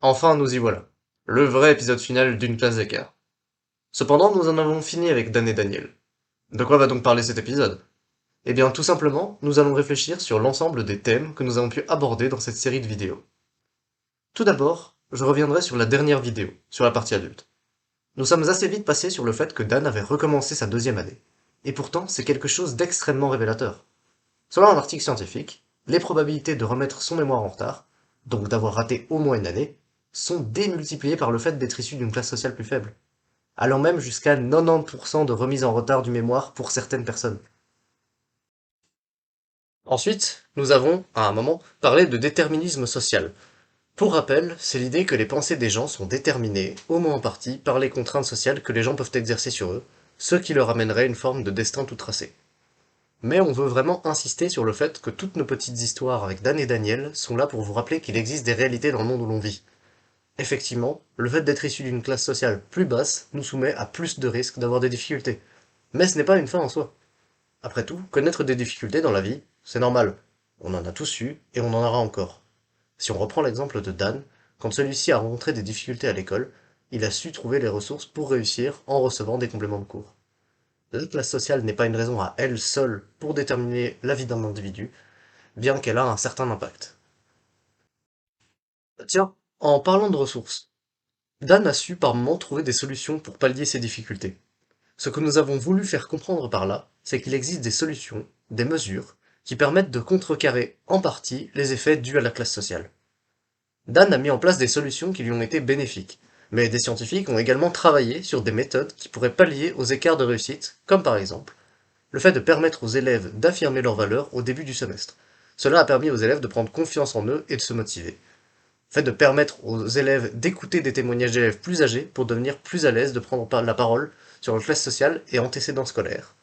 Enfin nous y voilà. Le vrai épisode final d'une classe d'écart. Cependant, nous en avons fini avec Dan et Daniel. De quoi va donc parler cet épisode? Eh bien, tout simplement, nous allons réfléchir sur l'ensemble des thèmes que nous avons pu aborder dans cette série de vidéos. Tout d'abord, je reviendrai sur la dernière vidéo, sur la partie adulte. Nous sommes assez vite passés sur le fait que Dan avait recommencé sa deuxième année. Et pourtant, c'est quelque chose d'extrêmement révélateur. Selon un article scientifique, les probabilités de remettre son mémoire en retard, donc d'avoir raté au moins une année, sont démultipliées par le fait d'être issu d'une classe sociale plus faible, allant même jusqu'à 90% de remise en retard du mémoire pour certaines personnes. Ensuite, nous avons, à un moment, parlé de déterminisme social. Pour rappel, c'est l'idée que les pensées des gens sont déterminées, au moins en partie, par les contraintes sociales que les gens peuvent exercer sur eux, ce qui leur amènerait une forme de destin tout tracé. Mais on veut vraiment insister sur le fait que toutes nos petites histoires avec Dan et Daniel sont là pour vous rappeler qu'il existe des réalités dans le monde où l'on vit. Effectivement, le fait d'être issu d'une classe sociale plus basse nous soumet à plus de risques d'avoir des difficultés. Mais ce n'est pas une fin en soi. Après tout, connaître des difficultés dans la vie, c'est normal. On en a tous eu, et on en aura encore. Si on reprend l'exemple de Dan, quand celui-ci a rencontré des difficultés à l'école, il a su trouver les ressources pour réussir en recevant des compléments de cours. La classe sociale n'est pas une raison à elle seule pour déterminer la vie d'un individu, bien qu'elle a un certain impact. Tiens, en parlant de ressources, Dan a su par moments trouver des solutions pour pallier ces difficultés. Ce que nous avons voulu faire comprendre par là, c'est qu'il existe des solutions, des mesures, qui permettent de contrecarrer en partie les effets dus à la classe sociale. Dan a mis en place des solutions qui lui ont été bénéfiques, mais des scientifiques ont également travaillé sur des méthodes qui pourraient pallier aux écarts de réussite, comme par exemple le fait de permettre aux élèves d'affirmer leurs valeurs au début du semestre. Cela a permis aux élèves de prendre confiance en eux et de se motiver. Le fait de permettre aux élèves d'écouter des témoignages d'élèves plus âgés pour devenir plus à l'aise de prendre la parole sur leur classe sociale et antécédents scolaires.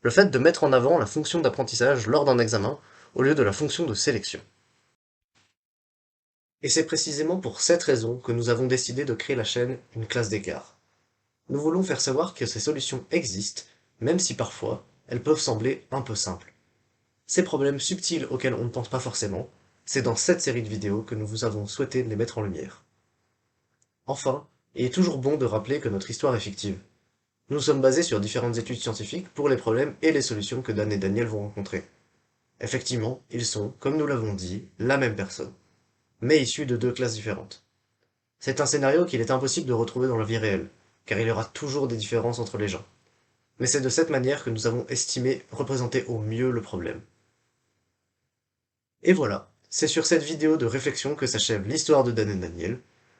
Le fait de mettre en avant la fonction d'apprentissage lors d'un examen au lieu de la fonction de sélection. Et c'est précisément pour cette raison que nous avons décidé de créer la chaîne Une classe d'écart. Nous voulons faire savoir que ces solutions existent, même si parfois elles peuvent sembler un peu simples. Ces problèmes subtils auxquels on ne pense pas forcément, c'est dans cette série de vidéos que nous vous avons souhaité les mettre en lumière. Enfin, il est toujours bon de rappeler que notre histoire est fictive. Nous sommes basés sur différentes études scientifiques pour les problèmes et les solutions que Dan et Daniel vont rencontrer. Effectivement, ils sont, comme nous l'avons dit, la même personne, mais issus de deux classes différentes. C'est un scénario qu'il est impossible de retrouver dans la vie réelle, car il y aura toujours des différences entre les gens. Mais c'est de cette manière que nous avons estimé représenter au mieux le problème. Et voilà, c'est sur cette vidéo de réflexion que s'achève l'histoire de Dan et Daniel.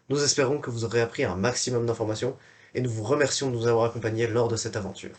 Nous espérons que vous aurez appris un maximum d'informations, et nous vous remercions de nous avoir accompagnés lors de cette aventure.